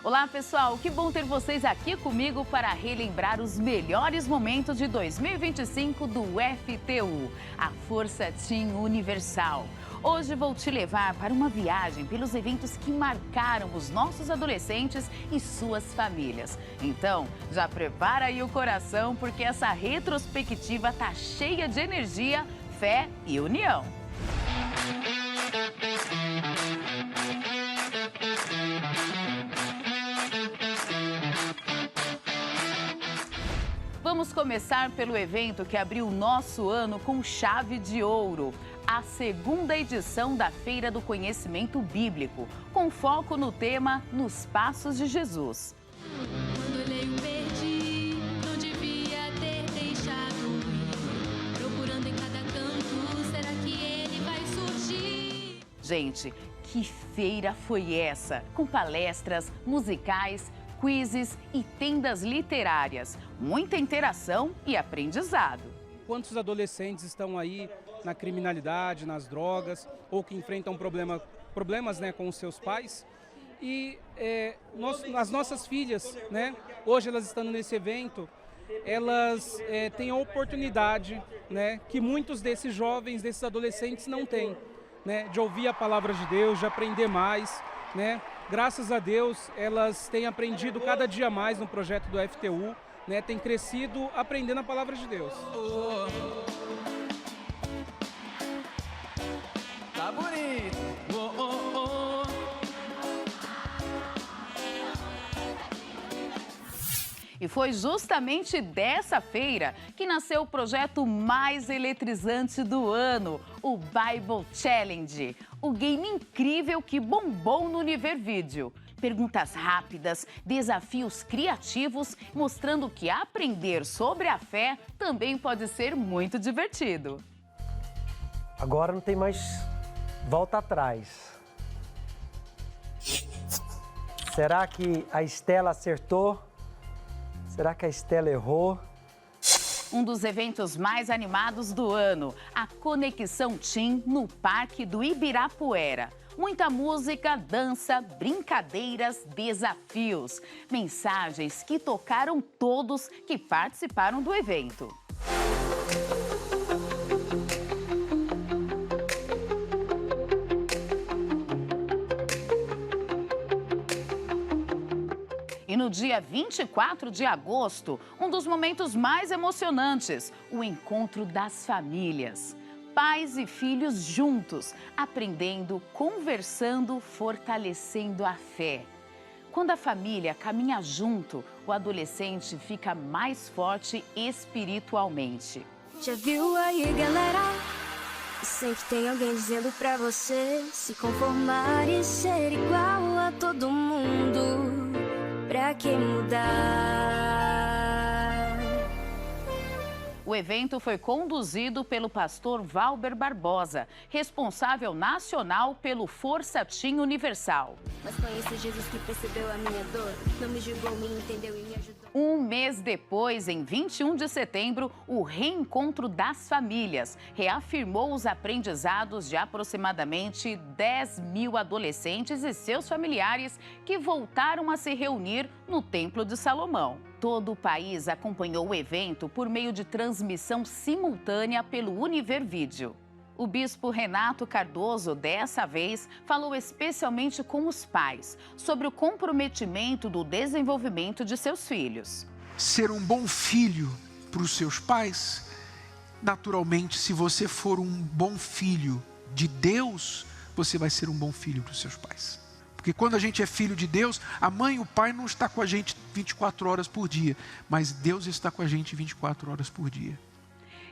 Olá pessoal, que bom ter vocês aqui comigo para relembrar os melhores momentos de 2025 do FTU, a Força Team Universal. Hoje vou te levar para uma viagem pelos eventos que marcaram os nossos adolescentes e suas famílias. Então, já prepara aí o coração porque essa retrospectiva tá cheia de energia, fé e união. Vamos começar pelo evento que abriu o nosso ano com chave de ouro, a segunda edição da Feira do Conhecimento Bíblico, com foco no tema Nos Passos de Jesus. Quando olhei o perdi, não devia ter deixado ir. Procurando em cada canto, será que ele vai surgir? Gente, que feira foi essa? Com palestras, musicais, quizzes e tendas literárias, muita interação e aprendizado. Quantos adolescentes estão aí na criminalidade, nas drogas, ou que enfrentam problemas né, com os seus pais? E as nossas filhas, né, hoje elas estando nesse evento, elas têm a oportunidade, né, que muitos desses jovens, desses adolescentes não têm, né, de ouvir a palavra de Deus, de aprender mais, né? Graças a Deus, elas têm aprendido cada dia mais no projeto do FTU, né? Têm crescido aprendendo a palavra de Deus. Tá bonito. E foi justamente dessa feira que nasceu o projeto mais eletrizante do ano, o Bible Challenge, o game incrível que bombou no Univer Vídeo. Perguntas rápidas, desafios criativos, mostrando que aprender sobre a fé também pode ser muito divertido. Agora não tem mais volta atrás. Será que a Estela acertou? Será que a Estela errou? Um dos eventos mais animados do ano, a Conexão Team no Parque do Ibirapuera. Muita música, dança, brincadeiras, desafios. Mensagens que tocaram todos que participaram do evento. E no dia 24 de agosto, um dos momentos mais emocionantes, o encontro das famílias. Pais e filhos juntos, aprendendo, conversando, fortalecendo a fé. Quando a família caminha junto, o adolescente fica mais forte espiritualmente. Já viu aí, galera? Sempre tem alguém dizendo pra você se conformar e ser igual a todo mundo. Pra que mudar? O evento foi conduzido pelo pastor Valber Barbosa, responsável nacional pelo Força Team Universal. Mas conhece Jesus que percebeu a minha dor, não me julgou, me entendeu e me ajudou. Um mês depois, em 21 de setembro, o Reencontro das Famílias reafirmou os aprendizados de aproximadamente 10 mil adolescentes e seus familiares que voltaram a se reunir no Templo de Salomão. Todo o país acompanhou o evento por meio de transmissão simultânea pelo Univer Vídeo. O bispo Renato Cardoso, dessa vez, falou especialmente com os pais sobre o comprometimento do desenvolvimento de seus filhos. Ser um bom filho para os seus pais, naturalmente, se você for um bom filho de Deus, você vai ser um bom filho para os seus pais. Porque quando a gente é filho de Deus, a mãe e o pai não estão com a gente 24 horas por dia, mas Deus está com a gente 24 horas por dia.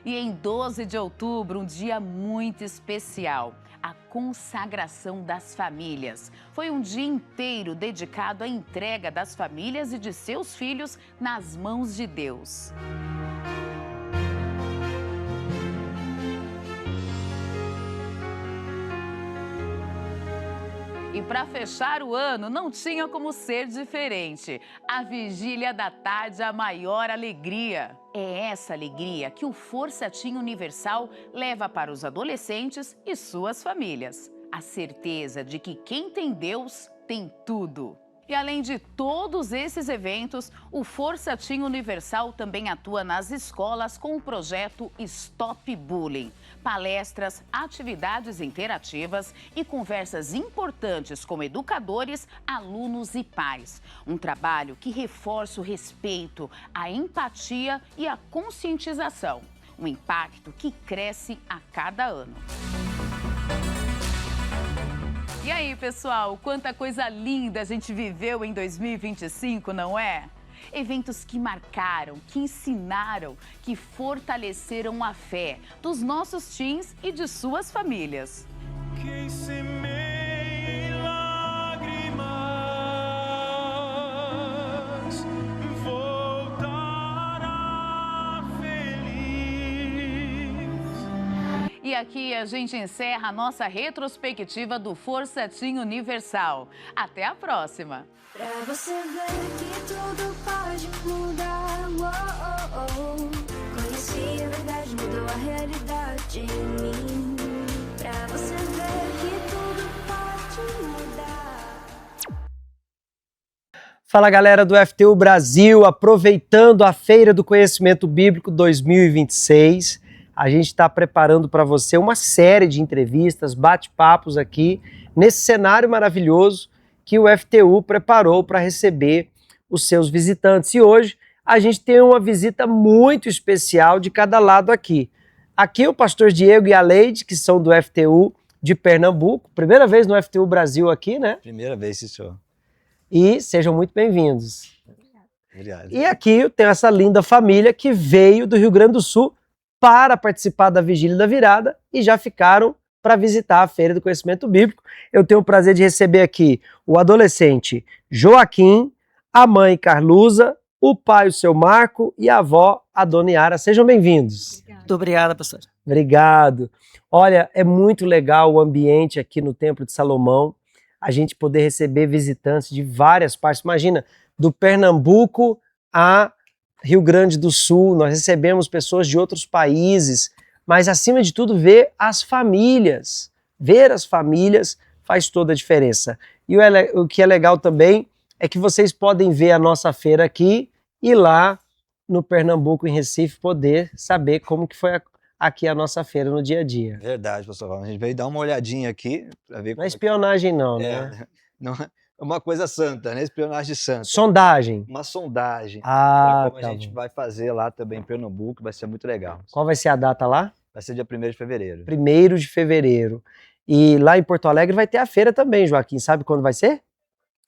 E em 12 de outubro, um dia muito especial, a consagração das famílias. Foi um dia inteiro dedicado à entrega das famílias e de seus filhos nas mãos de Deus. E para fechar o ano, não tinha como ser diferente. A vigília da tarde, a maior alegria. É essa alegria que o Força Team Universal leva para os adolescentes e suas famílias. A certeza de que quem tem Deus tem tudo. E além de todos esses eventos, o Força Team Universal também atua nas escolas com o projeto Stop Bullying. Palestras, atividades interativas e conversas importantes com educadores, alunos e pais. Um trabalho que reforça o respeito, a empatia e a conscientização. Um impacto que cresce a cada ano. E aí, pessoal, quanta coisa linda a gente viveu em 2025, não é? Eventos que marcaram, que ensinaram, que fortaleceram a fé dos nossos teens e de suas famílias. Quem semeia em lágrimas voltará feliz. E aqui a gente encerra a nossa retrospectiva do Força Team Universal. Até a próxima! Pra você ver que tudo pode mudar. Conheci a verdade, mudou a realidade em mim. Pra você ver que tudo pode mudar. Fala, galera do FTU Brasil, aproveitando a Feira do Conhecimento Bíblico 2026, a gente está preparando para você uma série de entrevistas, bate-papos aqui, nesse cenário maravilhoso que o FTU preparou para receber os seus visitantes. E hoje a gente tem uma visita muito especial de cada lado aqui. Aqui o pastor Diego e a Leide, que são do FTU de Pernambuco. Primeira vez no FTU Brasil aqui, né? Primeira vez, sim, senhor. E sejam muito bem-vindos. Obrigado. E aqui eu tenho essa linda família que veio do Rio Grande do Sul para participar da Vigília da Virada e já ficaram para visitar a Feira do Conhecimento Bíblico. Eu tenho o prazer de receber aqui o adolescente Joaquim, a mãe Carlusa, o pai, o seu Marco, e a avó, a dona Yara. Sejam bem-vindos. Muito obrigado, pastor. Obrigado. Olha, é muito legal o ambiente aqui no Templo de Salomão, a gente poder receber visitantes de várias partes. Imagina, do Pernambuco a Rio Grande do Sul, nós recebemos pessoas de outros países, mas acima de tudo ver as famílias. Ver as famílias faz toda a diferença. E o que é legal também é que vocês podem ver a nossa feira aqui e lá no Pernambuco, em Recife, poder saber como que foi aqui a nossa feira no dia a dia. Verdade, pastor. A gente veio dar uma olhadinha aqui para ver Não é espionagem não, né? Não é uma coisa santa, né? Espionagem santa. Sondagem. Uma sondagem. Ah, como tá a gente bom. vai fazer lá também em Pernambuco, vai ser muito legal. Qual vai ser a data lá? Vai ser dia 1º de fevereiro. 1º de fevereiro. E lá em Porto Alegre vai ter a feira também, Joaquim. Sabe quando vai ser?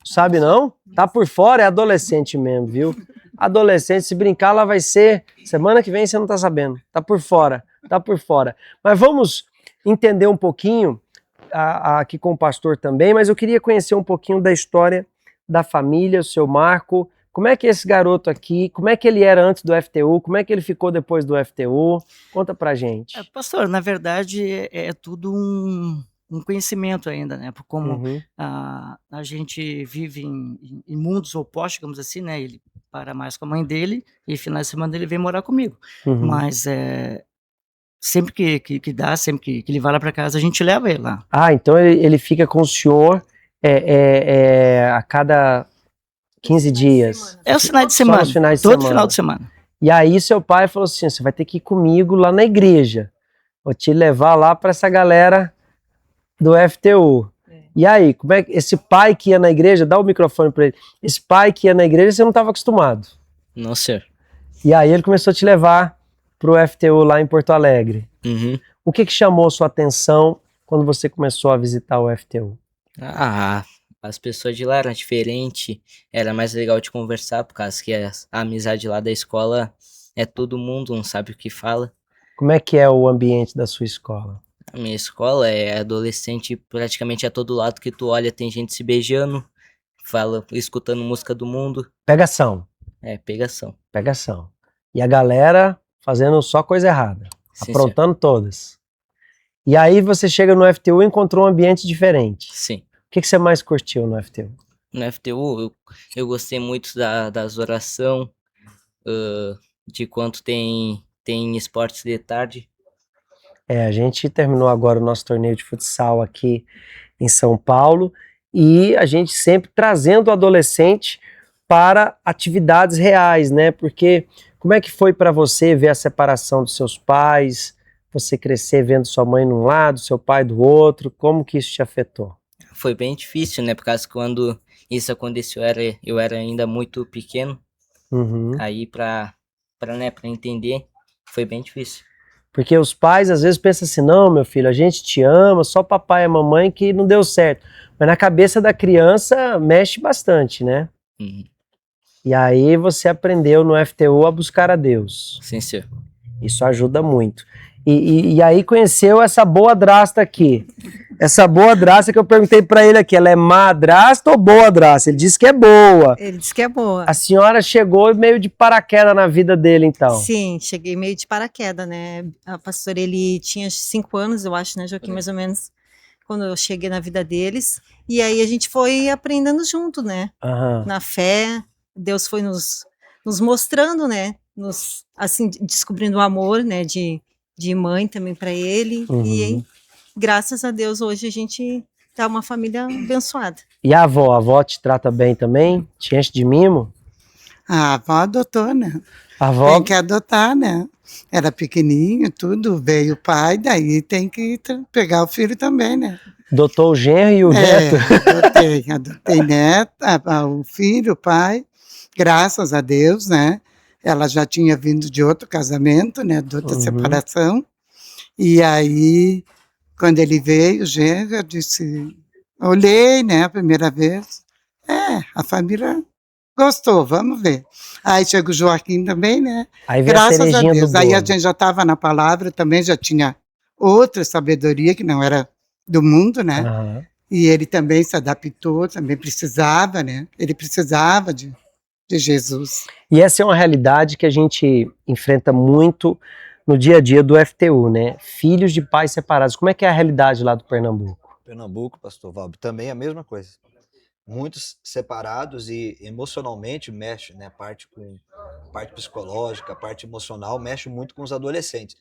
Sabe não? Tá por fora, é adolescente mesmo, viu? Adolescente, se brincar, lá vai ser semana que vem, você não tá sabendo. Tá por fora, tá por fora. Mas vamos entender um pouquinho aqui com o pastor também, mas eu queria conhecer um pouquinho da história da família, o seu Marco. Como é que é esse garoto aqui, como é que ele era antes do FTU, como é que ele ficou depois do FTU? Conta pra gente. Pastor, na verdade é tudo um conhecimento ainda, né? Porque como a gente vive em mundos opostos, digamos assim, né? Ele para mais com a mãe dele e final de semana ele vem morar comigo. Mas sempre que dá, sempre que ele vai lá para casa, a gente leva ele lá. Ah, então ele fica com o senhor a cada 15 dias. É os finais de semana, os finais de todo semana. final de semana. E aí seu pai falou assim, você vai ter que ir comigo lá na igreja. Vou te levar lá para essa galera do FTU. E aí, como é que esse pai que ia na igreja, dá o microfone para ele. Esse pai que ia na igreja, você não estava acostumado. Não, senhor. E aí ele começou a te levar pro FTU lá em Porto Alegre. O que chamou sua atenção quando você começou a visitar o FTU? As pessoas de lá eram diferentes, era mais legal de conversar, por causa que a amizade lá da escola é todo mundo, não sabe o que fala. Como é que é o ambiente da sua escola? A minha escola é adolescente, praticamente a todo lado que tu olha tem gente se beijando, escutando música do mundo. Pegação. Pegação. Pegação. E a galera fazendo só coisa errada, Sim, aprontando todas. E aí você chega no FTU e encontrou um ambiente diferente. Sim. que você mais curtiu no FTU? No FTU, eu gostei muito das orações, de quanto tem esportes de tarde. A gente terminou agora o nosso torneio de futsal aqui em São Paulo e a gente sempre trazendo o adolescente para atividades reais, né? Porque como é que foi para você ver a separação dos seus pais, você crescer vendo sua mãe num lado, seu pai do outro, como que isso te afetou? Foi bem difícil, né? Por causa que quando isso aconteceu, eu era ainda muito pequeno. Aí para entender, foi bem difícil. Porque os pais às vezes pensam assim, não, meu filho, a gente te ama, só papai e mamãe que não deu certo. Mas na cabeça da criança mexe bastante, né? E aí você aprendeu no FTU a buscar a Deus. Sim, senhor. Isso ajuda muito. E aí conheceu essa boa drasta aqui. Essa boa drasta que eu perguntei para ele aqui, ela é madrasta ou boa drasta? Ele disse que é boa. Ele disse que é boa. A senhora chegou meio de paraquedas na vida dele, então. Sim, cheguei meio de paraquedas, né? A pastora, ele tinha 5 anos, eu acho, né, Joaquim, mais ou menos, quando eu cheguei na vida deles. E aí a gente foi aprendendo junto, né? Na fé, Deus foi nos mostrando, né? Assim, descobrindo o amor, né? De mãe também para ele. E aí, graças a Deus, hoje a gente tá uma família abençoada. E a avó te trata bem também? Te enche de mimo? A avó adotou, né? A avó... Tem que adotar, né? Era pequenininho, tudo, veio o pai, daí tem que pegar o filho também, né? Adotou o genro e o neto? Adotei neto, o filho, o pai, graças a Deus, né? Ela já tinha vindo de outro casamento, né? De outra separação. E aí, quando ele veio, o genro, eu disse, olhei, né, a primeira vez. A família gostou, vamos ver. Aí chega o Joaquim também, né? Aí graças a Deus. Aí a gente já estava na palavra, também já tinha outra sabedoria, que não era do mundo, né? E ele também se adaptou, também precisava, né? Ele precisava de Jesus. E essa é uma realidade que a gente enfrenta muito no dia a dia do FTU, né? Filhos de pais separados. Como é que é a realidade lá do Pernambuco? Pernambuco, pastor Valber, também é a mesma coisa. Muitos separados e emocionalmente mexe, né? Parte psicológica, parte emocional mexe muito com os adolescentes.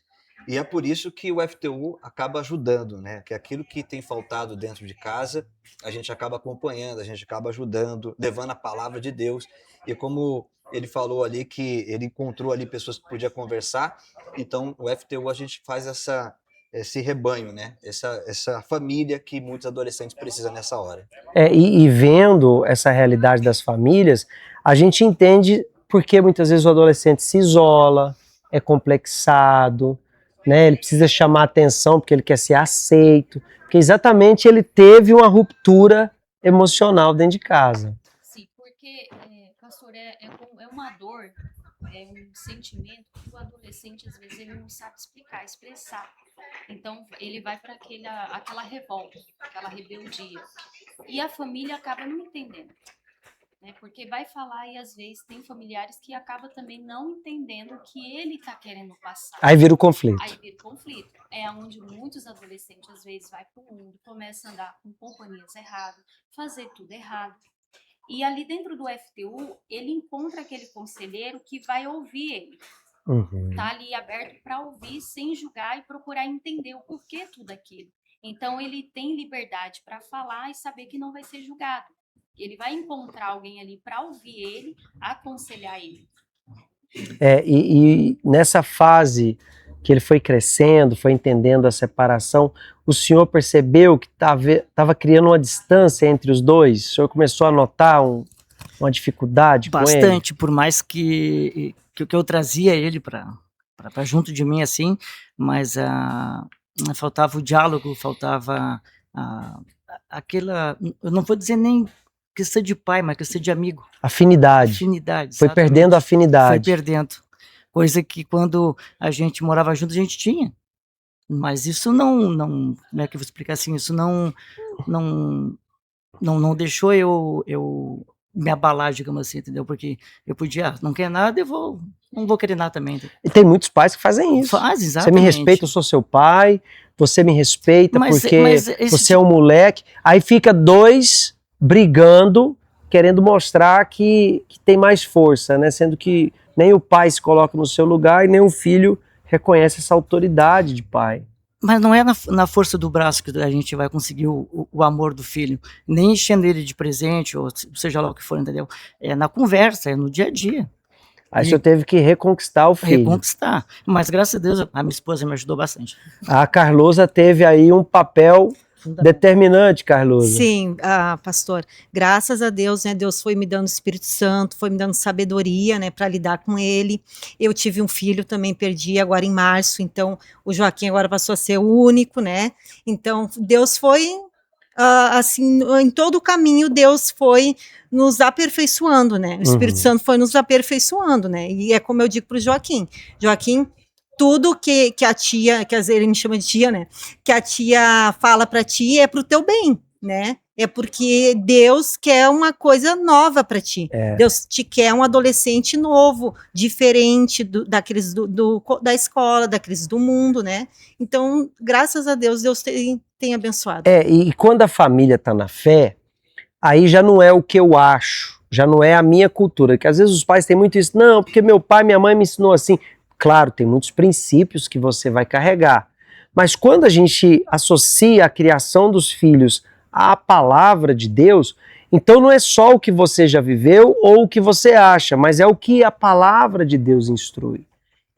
E é por isso que o FTU acaba ajudando, né? Que aquilo que tem faltado dentro de casa, a gente acaba acompanhando, a gente acaba ajudando, levando a palavra de Deus. E como ele falou ali que ele encontrou ali pessoas que podia conversar, então o FTU a gente faz esse rebanho, né? Essa família que muitos adolescentes precisam nessa hora. E vendo essa realidade das famílias, a gente entende porque muitas vezes o adolescente se isola, é complexado, né? Ele precisa chamar atenção porque ele quer ser aceito, porque exatamente ele teve uma ruptura emocional dentro de casa. Sim, porque, pastor, é uma dor, é um sentimento que o adolescente, às vezes, ele não sabe expressar. Então, ele vai para aquela revolta, aquela rebeldia. E a família acaba não entendendo. Né? Porque vai falar e, às vezes, tem familiares que acabam também não entendendo o que ele está querendo passar. Aí vira o conflito. É onde muitos adolescentes, às vezes, vai para o mundo, começam a andar com companhias erradas, fazer tudo errado. E ali dentro do FTU, ele encontra aquele conselheiro que vai ouvir ele. Tá ali aberto para ouvir, sem julgar e procurar entender o porquê tudo aquilo. Então, ele tem liberdade para falar e saber que não vai ser julgado. Ele vai encontrar alguém ali para ouvir ele, aconselhar ele. E nessa fase que ele foi crescendo, foi entendendo a separação, o senhor percebeu que estava criando uma distância entre os dois? O senhor começou a notar uma dificuldade com ele? Bastante, por mais que eu trazia ele para junto de mim, assim, mas faltava o diálogo, faltava aquela, eu não vou dizer nem questão de pai, mas questão de amigo. Afinidade. Foi perdendo a afinidade. Foi perdendo. Coisa que quando a gente morava junto, a gente tinha. Mas isso não como é que eu vou explicar assim? Isso não deixou eu me abalar, digamos assim, entendeu? Porque eu podia, não quer nada, não vou querer nada também. Entendeu? E tem muitos pais que fazem isso. Faz, exatamente. Você me respeita, eu sou seu pai, você me respeita porque esse você é um moleque. Aí fica dois brigando, querendo mostrar que tem mais força, né? Sendo que nem o pai se coloca no seu lugar e nem o filho reconhece essa autoridade de pai. Mas não é na força do braço que a gente vai conseguir o amor do filho, nem enchendo ele de presente, ou seja lá o que for, entendeu? É na conversa, é no dia a dia. Aí o senhor teve que reconquistar o filho. Reconquistar. Mas graças a Deus a minha esposa me ajudou bastante. A Carlosa teve aí um papel determinante, Carlosa. Sim, pastor, graças a Deus, né, Deus foi me dando Espírito Santo, foi me dando sabedoria, né, para lidar com ele. Eu tive um filho, também perdi agora em março, então o Joaquim agora passou a ser o único, né, então Deus foi, assim, em todo o caminho, Deus foi nos aperfeiçoando, né, o Espírito Santo foi nos aperfeiçoando, né, e é como eu digo para o Joaquim, tudo que a tia, que às vezes ele me chama de tia, né? Que a tia fala para ti é pro teu bem, né? É porque Deus quer uma coisa nova para ti. Deus te quer um adolescente novo, diferente daqueles da escola, daqueles do mundo, né? Então, graças a Deus, Deus tem abençoado. E quando a família tá na fé, aí já não é o que eu acho, já não é a minha cultura, que às vezes os pais têm muito isso, não, porque meu pai, minha mãe me ensinou assim. Claro, tem muitos princípios que você vai carregar, mas quando a gente associa a criação dos filhos à palavra de Deus, então não é só o que você já viveu ou o que você acha, mas é o que a palavra de Deus instrui.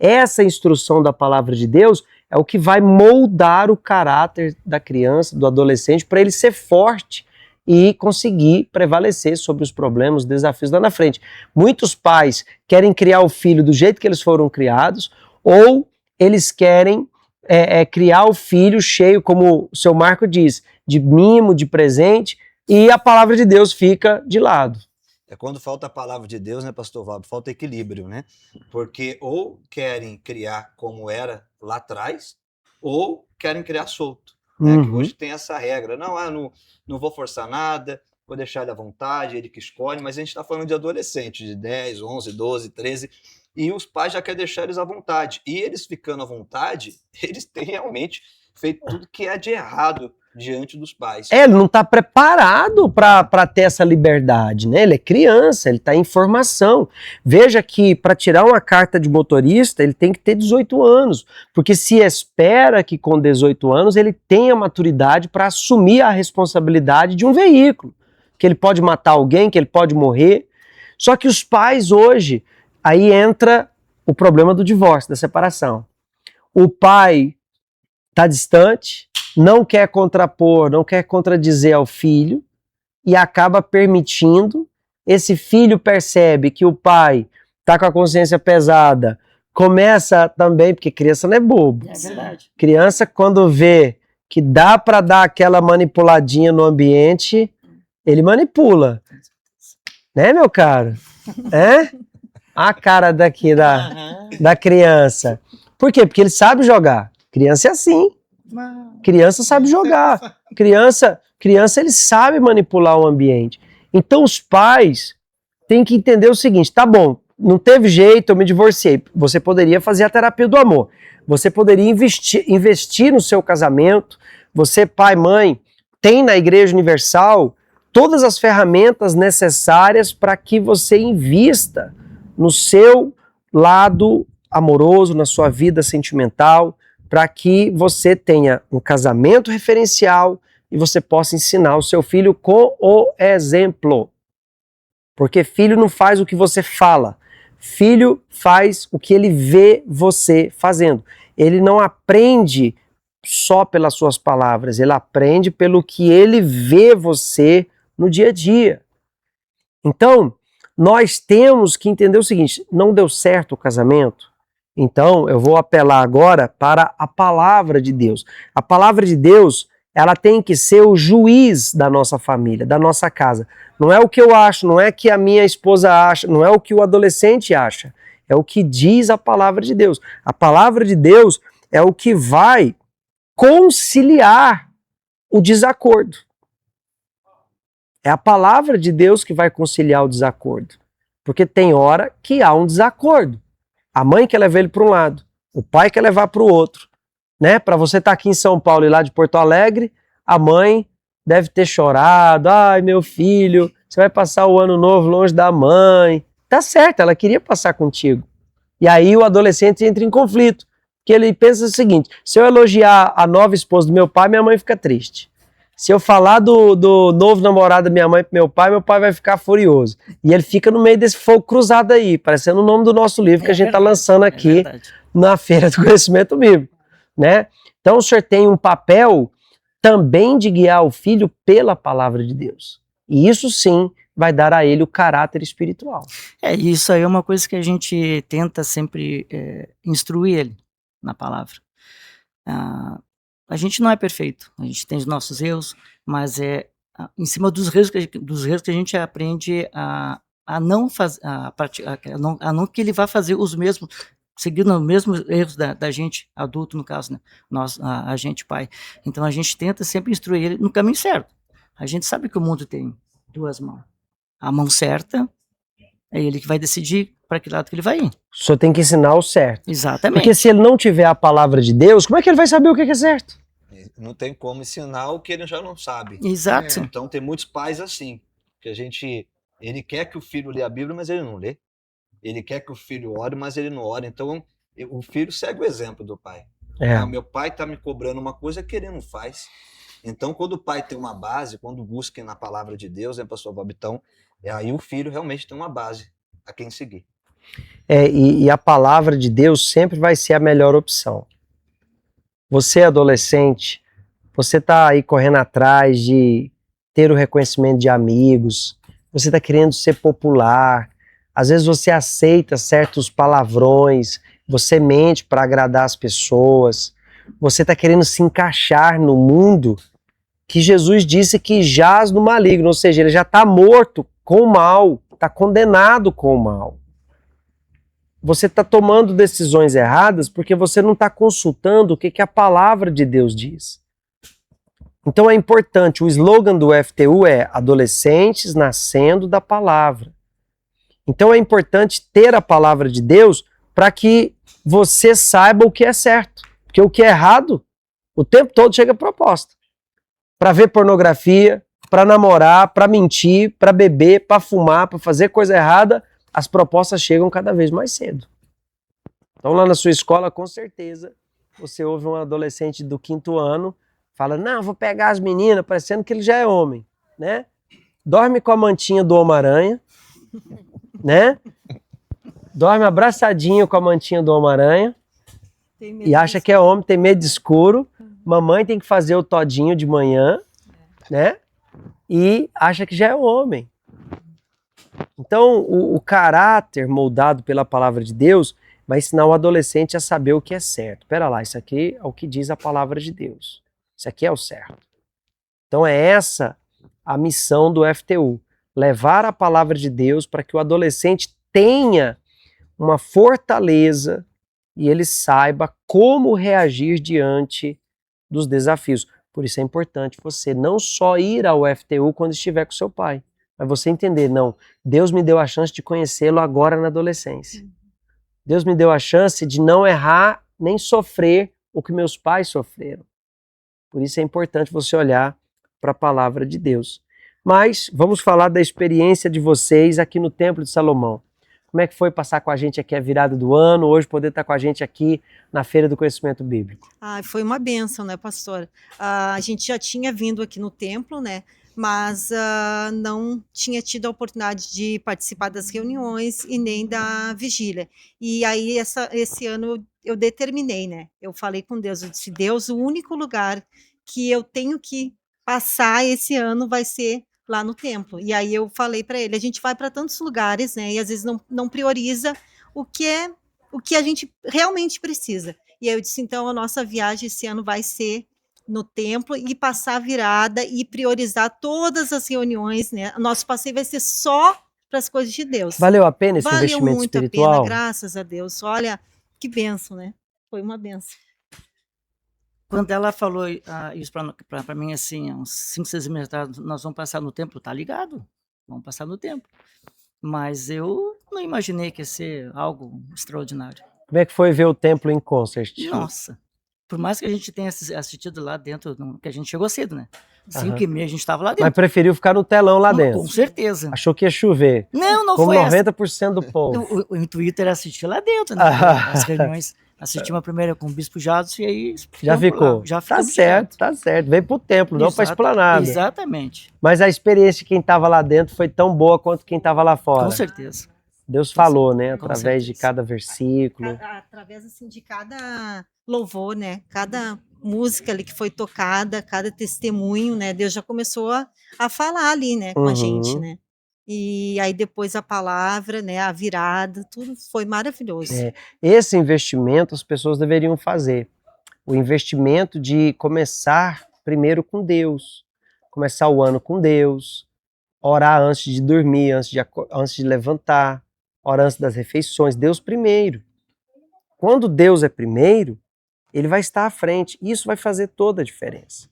Essa instrução da palavra de Deus é o que vai moldar o caráter da criança, do adolescente, para ele ser forte e conseguir prevalecer sobre os problemas, os desafios lá na frente. Muitos pais querem criar o filho do jeito que eles foram criados, ou eles querem criar o filho cheio, como o seu Marco diz, de mimo, de presente, e a palavra de Deus fica de lado. É quando falta a palavra de Deus, né, pastor Valber? Falta equilíbrio, né? Porque ou querem criar como era lá atrás, ou querem criar solto. Né, que hoje tem essa regra, não vou forçar nada, vou deixar ele à vontade, ele que escolhe, mas a gente está falando de adolescentes, de 10, 11, 12, 13, e os pais já querem deixar eles à vontade, e eles ficando à vontade, eles têm realmente feito tudo que é de errado diante dos pais. Ele não está preparado para ter essa liberdade, né? Ele é criança, ele está em formação. Veja que para tirar uma carta de motorista, ele tem que ter 18 anos, porque se espera que com 18 anos ele tenha maturidade para assumir a responsabilidade de um veículo, que ele pode matar alguém, que ele pode morrer. Só que os pais hoje, aí entra o problema do divórcio, da separação. O pai está distante, não quer contrapor, não quer contradizer ao filho e acaba permitindo. Esse filho percebe que o pai está com a consciência pesada, começa também, porque criança não é bobo. É verdade. Criança, quando vê que dá para dar aquela manipuladinha no ambiente, ele manipula. Né, meu caro? A cara daqui da criança. Por quê? Porque ele sabe jogar. Criança é assim. Criança sabe jogar. Criança ele sabe manipular o ambiente. Então os pais têm que entender o seguinte, tá bom, não teve jeito, eu me divorciei. Você poderia fazer a terapia do amor. Você poderia investir no seu casamento. Você, pai, mãe, tem na Igreja Universal todas as ferramentas necessárias para que você invista no seu lado amoroso, na sua vida sentimental, para que você tenha um casamento referencial e você possa ensinar o seu filho com o exemplo. Porque filho não faz o que você fala, filho faz o que ele vê você fazendo. Ele não aprende só pelas suas palavras, ele aprende pelo que ele vê você no dia a dia. Então, nós temos que entender o seguinte, não deu certo o casamento? Então, eu vou apelar agora para a palavra de Deus. A palavra de Deus, ela tem que ser o juiz da nossa família, da nossa casa. Não é o que eu acho, não é o que a minha esposa acha, não é o que o adolescente acha. É o que diz a palavra de Deus. A palavra de Deus é o que vai conciliar o desacordo. É a palavra de Deus que vai conciliar o desacordo. Porque tem hora que há um desacordo. A mãe quer levar ele para um lado, o pai quer levar para o outro. né? Para você estar aqui em São Paulo e lá de Porto Alegre, a mãe deve ter chorado. Ai, meu filho, você vai passar o ano novo longe da mãe. Tá certo, ela queria passar contigo. E aí o adolescente entra em conflito, porque ele pensa o seguinte: se eu elogiar a nova esposa do meu pai, minha mãe fica triste. Se eu falar do novo namorado da minha mãe pro meu pai vai ficar furioso. E ele fica no meio desse fogo cruzado aí, parecendo o nome do nosso livro que a gente está lançando aqui na Feira do Conhecimento Bíblico, né? Então o senhor tem um papel também de guiar o filho pela palavra de Deus. E isso sim vai dar a ele o caráter espiritual. Isso aí é uma coisa que a gente tenta sempre instruir ele na palavra. A gente não é perfeito, a gente tem os nossos erros, mas é em cima dos erros que a gente aprende a não fazer, a não que ele vá fazer os mesmos, seguindo os mesmos erros da gente, adulto no caso, né? A gente pai. Então a gente tenta sempre instruir ele no caminho certo. A gente sabe que o mundo tem duas mãos. A mão certa é ele que vai decidir para que lado que ele vai ir. O senhor tem que ensinar o certo. Exatamente. Porque se ele não tiver a palavra de Deus, como é que ele vai saber o que é certo? Não tem como ensinar o que ele já não sabe. Exato. Então tem muitos pais assim, que ele quer que o filho lê a Bíblia, mas ele não lê. Ele quer que o filho ore, mas ele não ora. Então o filho segue o exemplo do pai. Meu pai está me cobrando uma coisa que ele não faz. Então quando o pai tem uma base, quando busca na palavra de Deus, né, pastor Bob, então aí o filho realmente tem uma base a quem seguir. E a palavra de Deus sempre vai ser a melhor opção. Você, adolescente, você está aí correndo atrás de ter o reconhecimento de amigos, você está querendo ser popular, às vezes você aceita certos palavrões, você mente para agradar as pessoas, você está querendo se encaixar no mundo que Jesus disse que jaz no maligno, ou seja, ele já está morto com o mal, está condenado com o mal. Você está tomando decisões erradas porque você não está consultando o que a palavra de Deus diz. Então é importante, o slogan do FTU é adolescentes nascendo da palavra. Então é importante ter a palavra de Deus para que você saiba o que é certo. Porque o que é errado, o tempo todo chega proposta. Para ver pornografia, para namorar, para mentir, para beber, para fumar, para fazer coisa errada, as propostas chegam cada vez mais cedo. Então lá na sua escola, com certeza, você ouve um adolescente do 5º ano, fala, não, vou pegar as meninas, parecendo que ele já é homem, né? Dorme com a mantinha do Homem-Aranha, né? Dorme abraçadinho com a mantinha do Homem-Aranha e acha que é homem, tem medo de escuro. Mamãe tem que fazer o todinho de manhã, né? E acha que já é homem. Então, o caráter moldado pela palavra de Deus vai ensinar o adolescente a saber o que é certo. Espera lá, isso aqui é o que diz a palavra de Deus. Isso aqui é o certo. Então é essa a missão do FTU. Levar a palavra de Deus para que o adolescente tenha uma fortaleza e ele saiba como reagir diante dos desafios. Por isso é importante você não só ir ao FTU quando estiver com seu pai, mas você entender, não, Deus me deu a chance de conhecê-lo agora na adolescência. Deus me deu a chance de não errar nem sofrer o que meus pais sofreram. Por isso é importante você olhar para a palavra de Deus. Mas vamos falar da experiência de vocês aqui no Templo de Salomão. Como é que foi passar com a gente aqui a virada do ano, hoje poder estar com a gente aqui na Feira do Conhecimento Bíblico? Foi uma bênção, né, pastor? A gente já tinha vindo aqui no templo, né, mas não tinha tido a oportunidade de participar das reuniões e nem da vigília. E aí, esse ano, eu determinei, né, eu falei com Deus, eu disse, Deus, o único lugar que eu tenho que passar esse ano vai ser lá no templo. E aí eu falei para ele, a gente vai para tantos lugares, né, e às vezes não prioriza o que a gente realmente precisa. E aí eu disse, então a nossa viagem esse ano vai ser no templo e passar a virada e priorizar todas as reuniões, né? Nosso passeio vai ser só para as coisas de Deus. Valeu a pena esse investimento Valeu muito espiritual? a pena, graças a Deus. Olha, que bênção, né? Foi uma bênção. Quando ela falou isso para mim, assim, uns 5, 6 meses atrás, nós vamos passar no templo, tá ligado? Vamos passar no templo. Mas eu não imaginei que ia ser algo extraordinário. Como é que foi ver o templo em concert? Nossa, Por mais que a gente tenha assistido lá dentro, que a gente chegou cedo, né? 5 Aham. e meia a gente estava lá dentro. Mas preferiu ficar no telão lá Não, dentro. com certeza. Achou que ia chover. Não Como foi essa. 90% do povo. O intuito era assistir lá dentro, né? As reuniões. Assistimos a primeira com o Bispo Jados e aí... Já ficou. Já Tá ficamos certo, tá certo. Veio pro templo, não pra esplanada. Exatamente. Mas a experiência de quem estava lá dentro foi tão boa quanto quem estava lá fora. Com certeza. Deus falou, né? Através de cada versículo. Através, assim, de cada louvor, né? Cada música ali que foi tocada, cada testemunho, né? Deus já começou a falar ali, né? Com a gente, né? E aí depois a palavra, né? A virada, tudo foi maravilhoso. Esse investimento as pessoas deveriam fazer. O investimento de começar primeiro com Deus. Começar o ano com Deus. Orar antes de dormir, antes de levantar. Orar antes das refeições. Deus primeiro. Quando Deus é primeiro, Ele vai estar à frente. Isso vai fazer toda a diferença.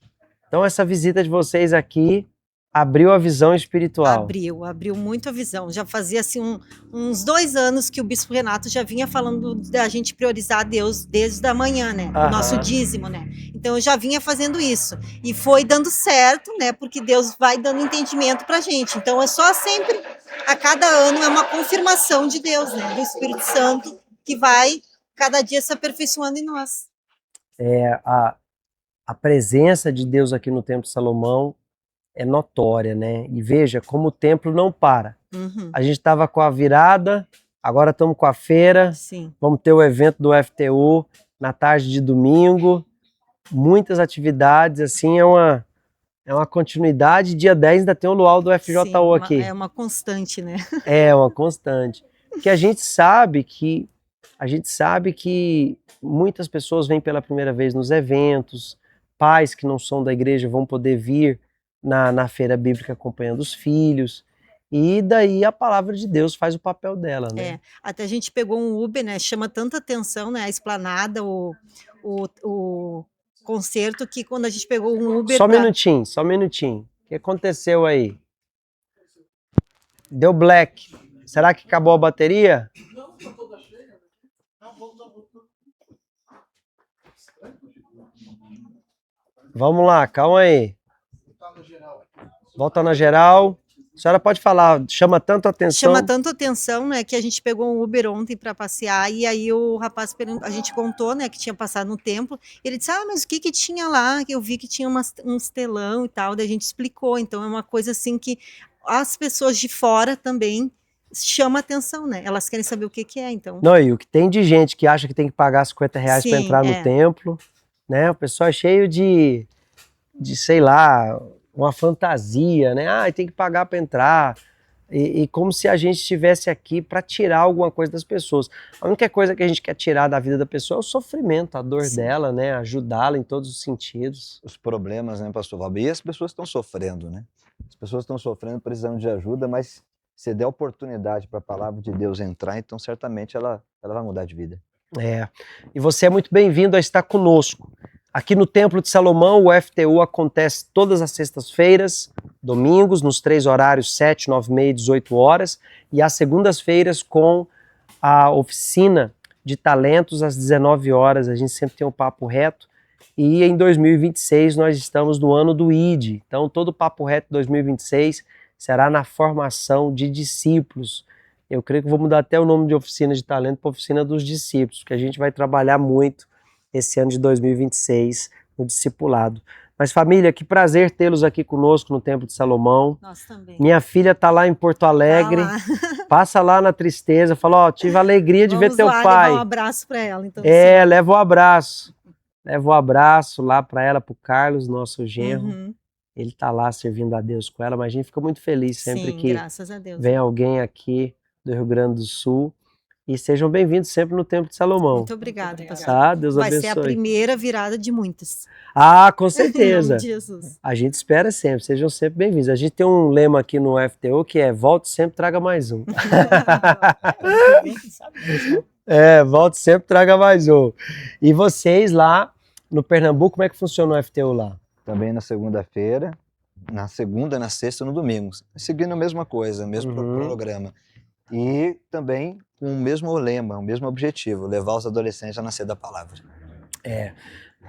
Então essa visita de vocês aqui abriu a visão espiritual. Abriu muito a visão. Já fazia assim uns 2 anos que o Bispo Renato já vinha falando da gente priorizar Deus desde a manhã, né? O nosso dízimo, né? Então eu já vinha fazendo isso. E foi dando certo, né? Porque Deus vai dando entendimento pra gente. Então é só sempre, a cada ano, é uma confirmação de Deus, né? Do Espírito Santo, que vai cada dia se aperfeiçoando em nós. A presença de Deus aqui no Templo de Salomão é notória, né? E veja como o templo não para. A gente estava com a virada, agora estamos com a feira. Sim. Vamos ter o evento do FTU na tarde de domingo. Muitas atividades, assim, é uma continuidade. Dia 10 ainda tem o luau do FJU aqui. É uma constante, né? É uma constante. Porque a gente sabe que muitas pessoas vêm pela primeira vez nos eventos, pais que não são da igreja vão poder vir na feira bíblica acompanhando os filhos, e daí a palavra de Deus faz o papel dela, né? Até a gente pegou um Uber, né? Chama tanta atenção, né? A esplanada, o concerto, que quando a gente pegou um Uber... Só um minutinho. O que aconteceu aí? Deu black. Será que acabou a bateria? Vamos lá, calma aí. Volta na geral. A senhora pode falar, chama tanto atenção. Chama tanto atenção, né, que a gente pegou um Uber ontem para passear, e aí o rapaz, a gente contou, né, que tinha passado no templo, ele disse, mas o que tinha lá? Eu vi que tinha uns telão e tal, daí a gente explicou. Então é uma coisa assim que as pessoas de fora também chama atenção, né? Elas querem saber o que é, então. Não, e o que tem de gente que acha que tem que pagar R$50 para entrar no templo, né? O pessoal é cheio de sei lá, uma fantasia, né? Tem que pagar para entrar. E como se a gente estivesse aqui para tirar alguma coisa das pessoas. A única coisa que a gente quer tirar da vida da pessoa é o sofrimento, a dor dela, né? Ajudá-la em todos os sentidos. Os problemas, né, pastor Valber? E as pessoas estão sofrendo, né? As pessoas estão sofrendo, precisando de ajuda, mas se der oportunidade para a palavra de Deus entrar, então certamente ela vai mudar de vida. E você é muito bem-vindo a estar conosco. Aqui no Templo de Salomão, o FTU acontece todas as sextas-feiras, domingos, nos 3 horários, 7, 9 e meia e 18 horas, e às segundas-feiras com a oficina de talentos às 19 horas. A gente sempre tem um papo reto, e em 2026 nós estamos no ano do ID. Então todo o papo reto 2026 será na formação de discípulos. Eu creio que vou mudar até o nome de oficina de talento para oficina dos discípulos, porque a gente vai trabalhar muito esse ano de 2026 no discipulado. Mas família, que prazer tê-los aqui conosco no Templo de Salomão. Nós também. Minha filha está lá em Porto Alegre. Passa lá na Tristeza, fala, tive a alegria de ver teu pai. Levar um abraço para ela, então. Leva o abraço. Leva o abraço lá para ela, para o Carlos, nosso genro. Ele está lá servindo a Deus com ela, mas a gente fica muito feliz sempre que graças a Deus, vem alguém aqui do Rio Grande do Sul. E sejam bem-vindos sempre no Templo de Salomão. Muito obrigada, pastor. Deus abençoe. Vai ser a primeira virada de muitas. Com certeza. Em nome de Jesus. A gente espera sempre, sejam sempre bem-vindos. A gente tem um lema aqui no FTU que é volte sempre, traga mais um. Volte sempre, traga mais um. E vocês lá no Pernambuco, como é que funciona o FTU lá? Também na segunda-feira, na segunda, na sexta e no domingo. Seguindo a mesma coisa, o mesmo programa. E também com o mesmo lema, o mesmo objetivo, levar os adolescentes a nascer da palavra.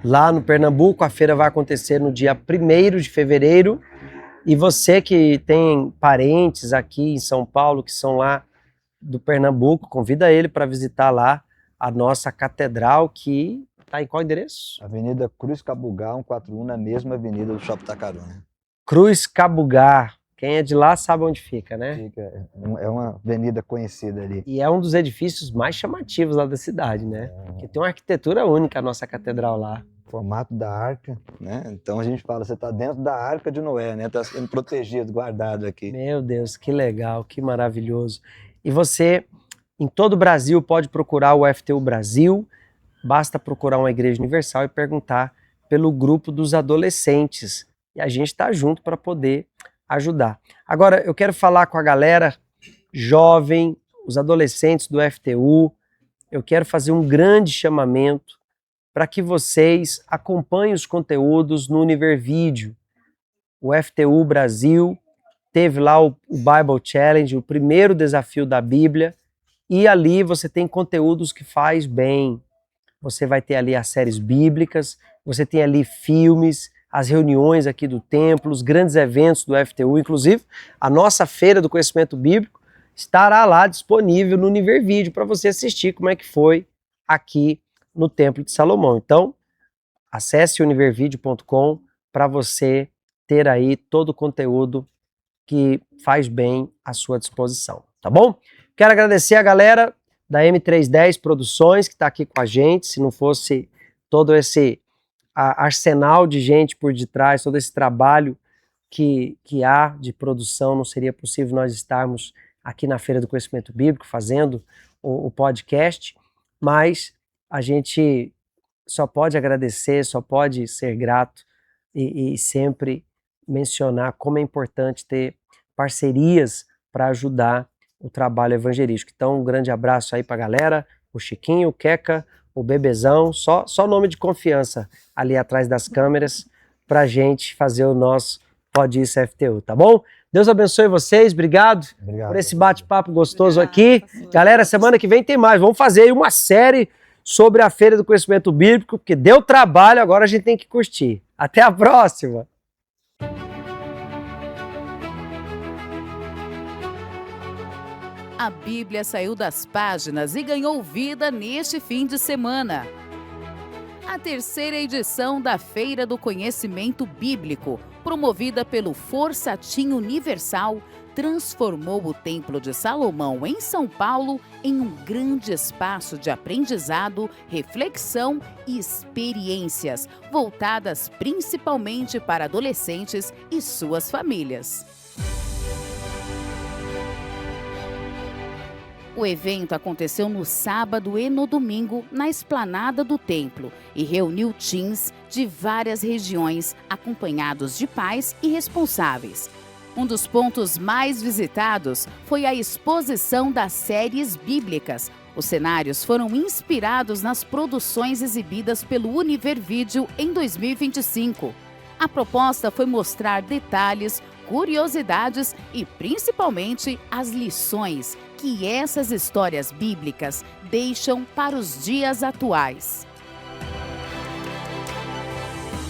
lá no Pernambuco. A feira vai acontecer no dia 1º de fevereiro. E você que tem parentes aqui em São Paulo, que são lá do Pernambuco, convida ele para visitar lá a nossa catedral, que está em qual endereço? Avenida Cruz Cabugá, 141, na mesma avenida do Shopping Tacaruna. Cruz Cabugá. Quem é de lá sabe onde fica, né? É uma avenida conhecida ali. E é um dos edifícios mais chamativos lá da cidade, né? Porque tem uma arquitetura única a nossa catedral lá. Formato da arca, né? Então a gente fala, você está dentro da arca de Noé, né? Está sendo protegido, guardado aqui. Meu Deus, que legal, que maravilhoso. E você, em todo o Brasil, pode procurar o FTU Brasil, basta procurar uma Igreja Universal e perguntar pelo grupo dos adolescentes. E a gente está junto para poder ajudar. Agora, eu quero falar com a galera jovem, os adolescentes do FTU. Eu quero fazer um grande chamamento para que vocês acompanhem os conteúdos no Univervídeo. O FTU Brasil teve lá o Bible Challenge, o primeiro desafio da Bíblia, e ali você tem conteúdos que faz bem. Você vai ter ali as séries bíblicas, você tem ali filmes, as reuniões aqui do templo, os grandes eventos do FTU, inclusive a nossa Feira do Conhecimento Bíblico estará lá disponível no Univervídeo para você assistir como é que foi aqui no Templo de Salomão. Então, acesse univervideo.com para você ter aí todo o conteúdo que faz bem à sua disposição, tá bom? Quero agradecer a galera da M310 Produções que está aqui com a gente. Se não fosse todo esse arsenal de gente por detrás, todo esse trabalho que há de produção, não seria possível nós estarmos aqui na Feira do Conhecimento Bíblico fazendo o podcast, mas a gente só pode agradecer, só pode ser grato e sempre mencionar como é importante ter parcerias para ajudar o trabalho evangelístico. Então, um grande abraço aí para a galera, o Chiquinho, o Queca, o Bebezão, só nome de confiança ali atrás das câmeras para a gente fazer o nosso Pode Isso FTU, tá bom? Deus abençoe vocês, obrigado por esse bate-papo gostoso aqui. Galera, semana que vem tem mais, vamos fazer aí uma série sobre a Feira do Conhecimento Bíblico, porque deu trabalho, agora a gente tem que curtir. Até a próxima! A Bíblia saiu das páginas e ganhou vida neste fim de semana. A terceira edição da Feira do Conhecimento Bíblico, promovida pelo Forçatim Universal, transformou o Templo de Salomão em São Paulo em um grande espaço de aprendizado, reflexão e experiências, voltadas principalmente para adolescentes e suas famílias. O evento aconteceu no sábado e no domingo na esplanada do templo e reuniu teens de várias regiões, acompanhados de pais e responsáveis. Um dos pontos mais visitados foi a exposição das séries bíblicas. Os cenários foram inspirados nas produções exibidas pelo Univervídeo em 2025. A proposta foi mostrar detalhes, curiosidades e, principalmente, as lições que essas histórias bíblicas deixam para os dias atuais.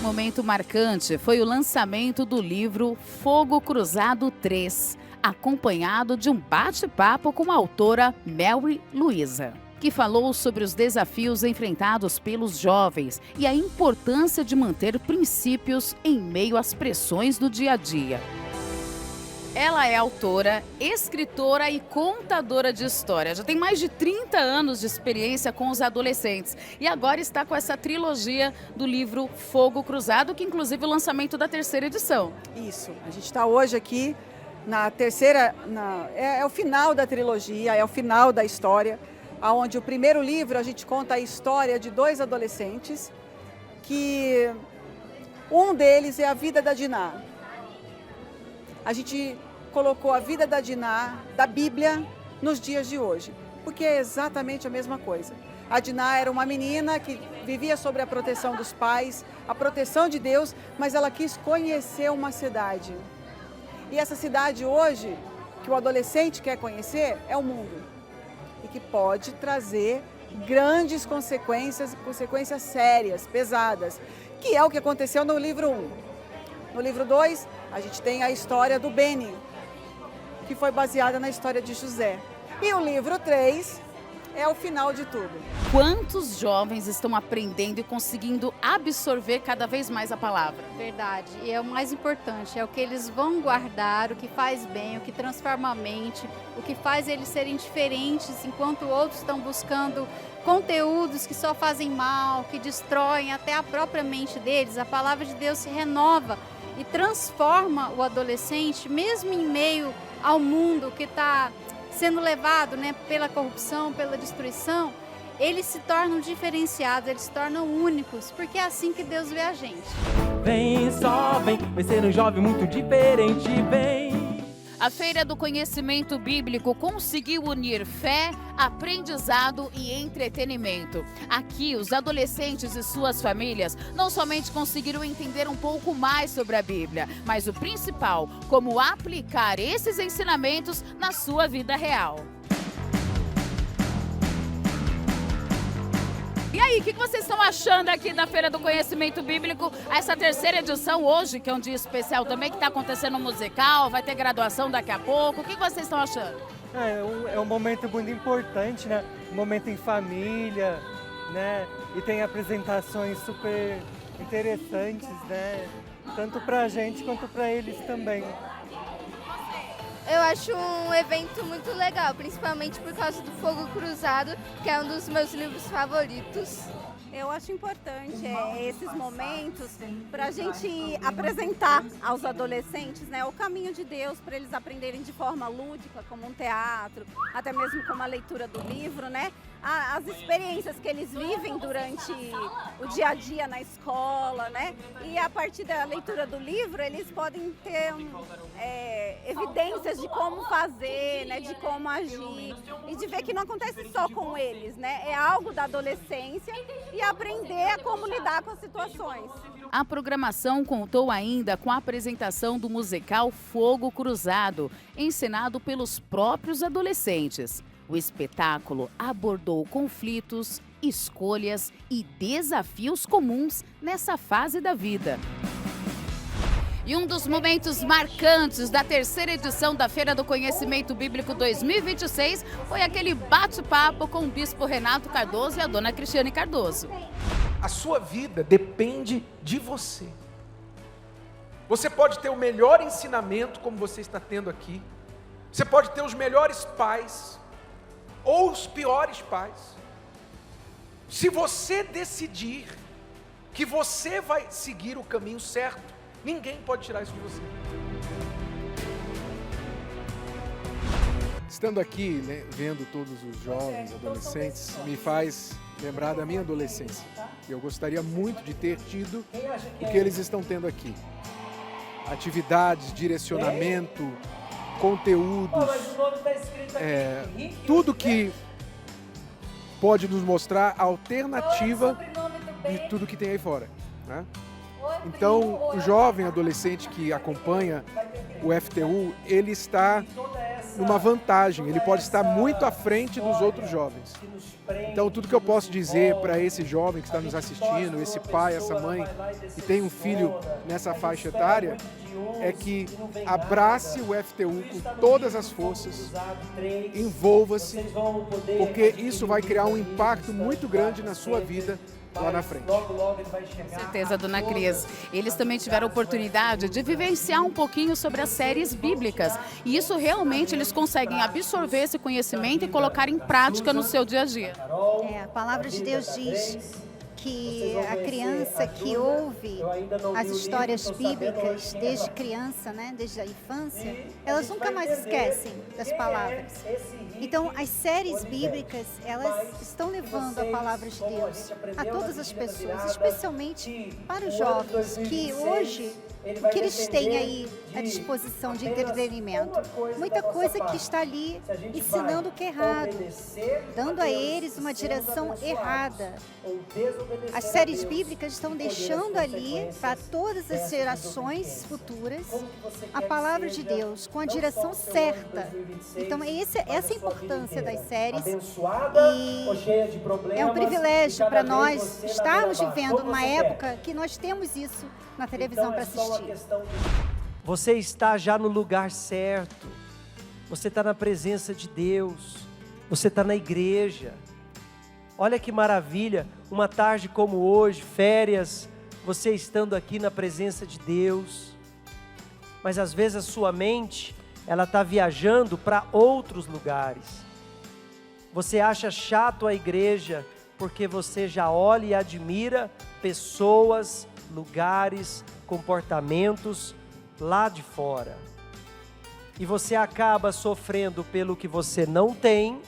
Momento marcante foi o lançamento do livro Fogo Cruzado 3, acompanhado de um bate-papo com a autora Mary Luisa, que falou sobre os desafios enfrentados pelos jovens e a importância de manter princípios em meio às pressões do dia a dia. Ela é autora, escritora e contadora de história. Já tem mais de 30 anos de experiência com os adolescentes. E agora está com essa trilogia do livro Fogo Cruzado, que inclusive é o lançamento da terceira edição. Isso. A gente está hoje aqui na terceira... É o final da trilogia, é o final da história, onde o primeiro livro a gente conta a história de 2 adolescentes, que um deles é a vida da Diná. A gente colocou a vida da Diná, da Bíblia, nos dias de hoje, porque é exatamente a mesma coisa. A Diná era uma menina que vivia sob a proteção dos pais, a proteção de Deus, mas ela quis conhecer uma cidade. E essa cidade hoje, que o adolescente quer conhecer, é o mundo. E que pode trazer grandes consequências sérias, pesadas, que é o que aconteceu no livro 1. No livro 2, a gente tem a história do Beni, que foi baseada na história de José. E o livro 3 é o final de tudo. Quantos jovens estão aprendendo e conseguindo absorver cada vez mais a palavra? Verdade. E é o mais importante, é o que eles vão guardar, o que faz bem, o que transforma a mente, o que faz eles serem diferentes, enquanto outros estão buscando conteúdos que só fazem mal, que destroem até a própria mente deles. A palavra de Deus se renova e transforma o adolescente, mesmo em meio ao mundo que está sendo levado, né, pela corrupção, pela destruição. Eles se tornam diferenciados, eles se tornam únicos, porque é assim que Deus vê a gente. Vem, só vem, vai ser um jovem muito diferente, vem. A Feira do Conhecimento Bíblico conseguiu unir fé, aprendizado e entretenimento. Aqui, os adolescentes e suas famílias não somente conseguiram entender um pouco mais sobre a Bíblia, mas o principal, como aplicar esses ensinamentos na sua vida real. E aí, o que vocês estão achando aqui da Feira do Conhecimento Bíblico? Essa terceira edição hoje, que é um dia especial também, que está acontecendo no musical, vai ter graduação daqui a pouco. O que vocês estão achando? É um momento muito importante, né? Um momento em família, né? E tem apresentações super interessantes, né? Tanto pra gente quanto pra eles também. Eu acho um evento muito legal, principalmente por causa do Fogo Cruzado, que é um dos meus livros favoritos. Eu acho importante esses momentos para a gente apresentar aos adolescentes, né, o caminho de Deus, para eles aprenderem de forma lúdica, como um teatro, até mesmo como a leitura do livro, né? As experiências que eles vivem durante o dia a dia na escola, né? E a partir da leitura do livro, eles podem ter evidências de como fazer, né? De como agir e de ver que não acontece só com eles, né? É algo da adolescência e aprender a como lidar com as situações. A programação contou ainda com a apresentação do musical Fogo Cruzado, encenado pelos próprios adolescentes. O espetáculo abordou conflitos, escolhas e desafios comuns nessa fase da vida. E um dos momentos marcantes da terceira edição da Feira do Conhecimento Bíblico 2026 foi aquele bate-papo com o bispo Renato Cardoso e a dona Cristiane Cardoso. A sua vida depende de você. Você pode ter o melhor ensinamento, como você está tendo aqui. Você pode ter os melhores pais ou os piores pais. Se você decidir que você vai seguir o caminho certo, ninguém pode tirar isso de você. Estando aqui, né, vendo todos os jovens, adolescentes, me faz lembrar da minha adolescência. Eu gostaria muito de ter tido o que eles estão tendo aqui. Atividades, direcionamento, conteúdos, tudo que pode nos mostrar a alternativa de tudo que tem aí fora, né? Então, o jovem adolescente que acompanha o FTU, ele está numa vantagem, ele pode estar muito à frente dos outros jovens. Então, tudo que eu posso dizer para esse jovem que está nos assistindo, esse pai, essa mãe, que tem um filho nessa faixa etária, é que abrace o FTU com todas as forças, envolva-se, porque isso vai criar um impacto muito grande na sua vida lá na frente. Com certeza, dona Cris. Eles também tiveram a oportunidade de vivenciar um pouquinho sobre as séries bíblicas. E isso realmente eles conseguem absorver esse conhecimento e colocar em prática no seu dia a dia. A palavra de Deus diz que a criança que ouve as histórias bíblicas desde criança, né, desde a infância, elas nunca mais esquecem das palavras. Então, as séries bíblicas, elas estão levando a palavra de Deus a todas as pessoas, especialmente para os jovens, que hoje o que eles têm aí à disposição de entretenimento? Muita coisa que está ali ensinando o que é errado, dando a eles uma direção errada. As séries bíblicas estão deixando ali para todas as gerações futuras a palavra de Deus com a direção certa. Então essa é a importância das séries e é um privilégio para nós estarmos vivendo numa época que nós temos isso na televisão para assistir. Você está já no lugar certo. Você está na presença de Deus. Você está na igreja. Olha que maravilha, uma tarde como hoje, férias, você estando aqui na presença de Deus. Mas às vezes a sua mente, ela está viajando para outros lugares. Você acha chato a igreja porque você já olha e admira pessoas, lugares, comportamentos lá de fora. E você acaba sofrendo pelo que você não tem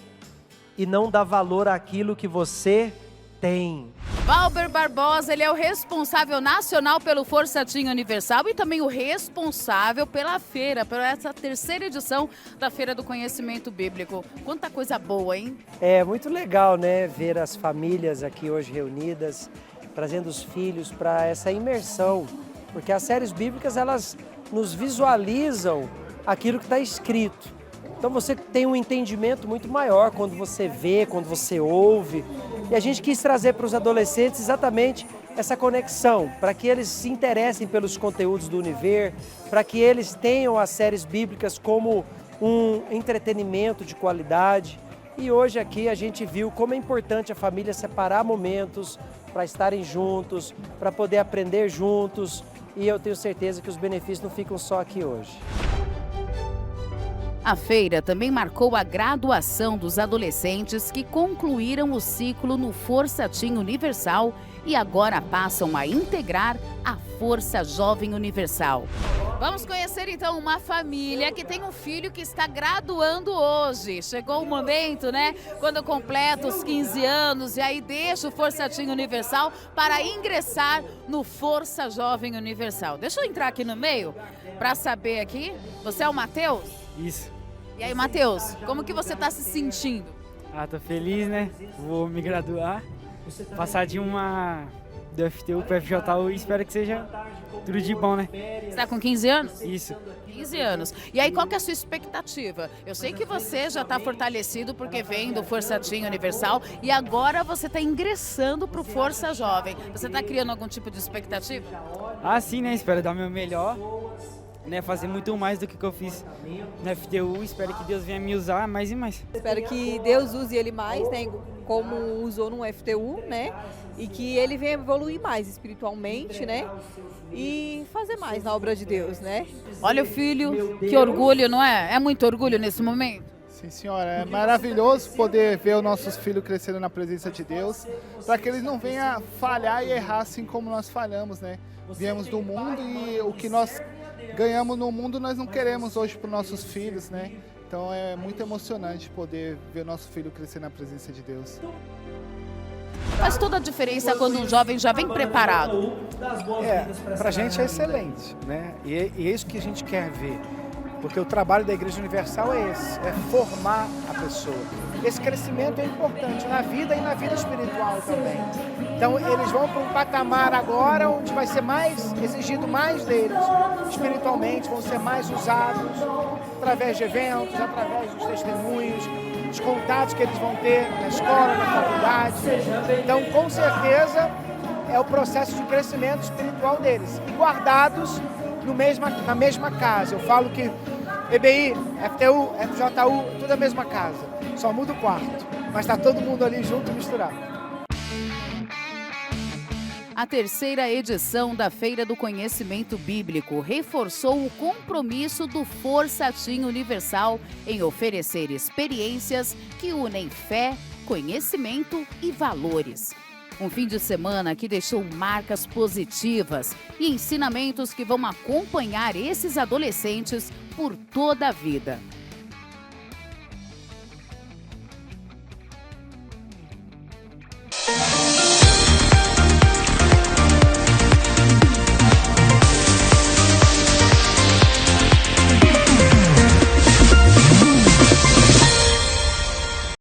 e não dá valor àquilo que você tem. Valber Barbosa, ele é o responsável nacional pelo Força Teen Universal e também o responsável pela feira, pela essa terceira edição da Feira do Conhecimento Bíblico. Quanta coisa boa, hein? É muito legal, né, ver as famílias aqui hoje reunidas, trazendo os filhos para essa imersão, porque as séries bíblicas, elas nos visualizam aquilo que está escrito. Então você tem um entendimento muito maior quando você vê, quando você ouve. E a gente quis trazer para os adolescentes exatamente essa conexão, para que eles se interessem pelos conteúdos do Univer, para que eles tenham as séries bíblicas como um entretenimento de qualidade. E hoje aqui a gente viu como é importante a família separar momentos para estarem juntos, para poder aprender juntos. E eu tenho certeza que os benefícios não ficam só aqui hoje. A feira também marcou a graduação dos adolescentes que concluíram o ciclo no Força Teen Universal e agora passam a integrar a Força Jovem Universal. Vamos conhecer então uma família que tem um filho que está graduando hoje. Chegou o momento, né? Quando completa os 15 anos e aí deixa o Força Teen Universal para ingressar no Força Jovem Universal. Deixa eu entrar aqui no meio para saber aqui. Você é o Matheus? Isso. E aí, Matheus, como que você está se sentindo? Tô feliz, né? Vou me graduar, passar de uma do FTU para FJU e espero que seja tudo de bom, né? Você está com 15 anos? Isso. 15 anos. E aí, qual que é a sua expectativa? Eu sei que você já está fortalecido porque vem do Força Teen Universal e agora você está ingressando para o Força Jovem. Você está criando algum tipo de expectativa? Sim, né? Espero dar o meu melhor. Né, fazer muito mais do que eu fiz no FTU, espero que Deus venha me usar mais e mais. Espero que Deus use ele mais, né, como usou no FTU, né, e que ele venha evoluir mais espiritualmente, né, e fazer mais na obra de Deus, né. Olha o filho, que orgulho, não é? É muito orgulho nesse momento? Sim, senhora, é maravilhoso poder ver os nossos filhos crescendo na presença de Deus, para que eles não venham falhar e errar assim como nós falhamos, né. Viemos do mundo e o que nós ganhamos no mundo nós não queremos hoje para os nossos filhos, né? Então é muito emocionante poder ver nosso filho crescer na presença de Deus. Faz toda a diferença quando um jovem já vem preparado. Para a gente é excelente, né? E é isso que a gente quer ver. Porque o trabalho da Igreja Universal é esse, é formar a pessoa. Esse crescimento é importante na vida e na vida espiritual também. Então eles vão para um patamar agora onde vai ser mais exigido mais deles espiritualmente, vão ser mais usados através de eventos, através dos testemunhos, dos contatos que eles vão ter na escola, na faculdade. Então com certeza é o processo de crescimento espiritual deles. E guardados na mesma casa. Eu falo que EBI, FTU, FJU, tudo a mesma casa. Só muda o quarto, mas está todo mundo ali junto e misturado. A terceira edição da Feira do Conhecimento Bíblico reforçou o compromisso do Força Teen Universal em oferecer experiências que unem fé, conhecimento e valores. Um fim de semana que deixou marcas positivas e ensinamentos que vão acompanhar esses adolescentes por toda a vida.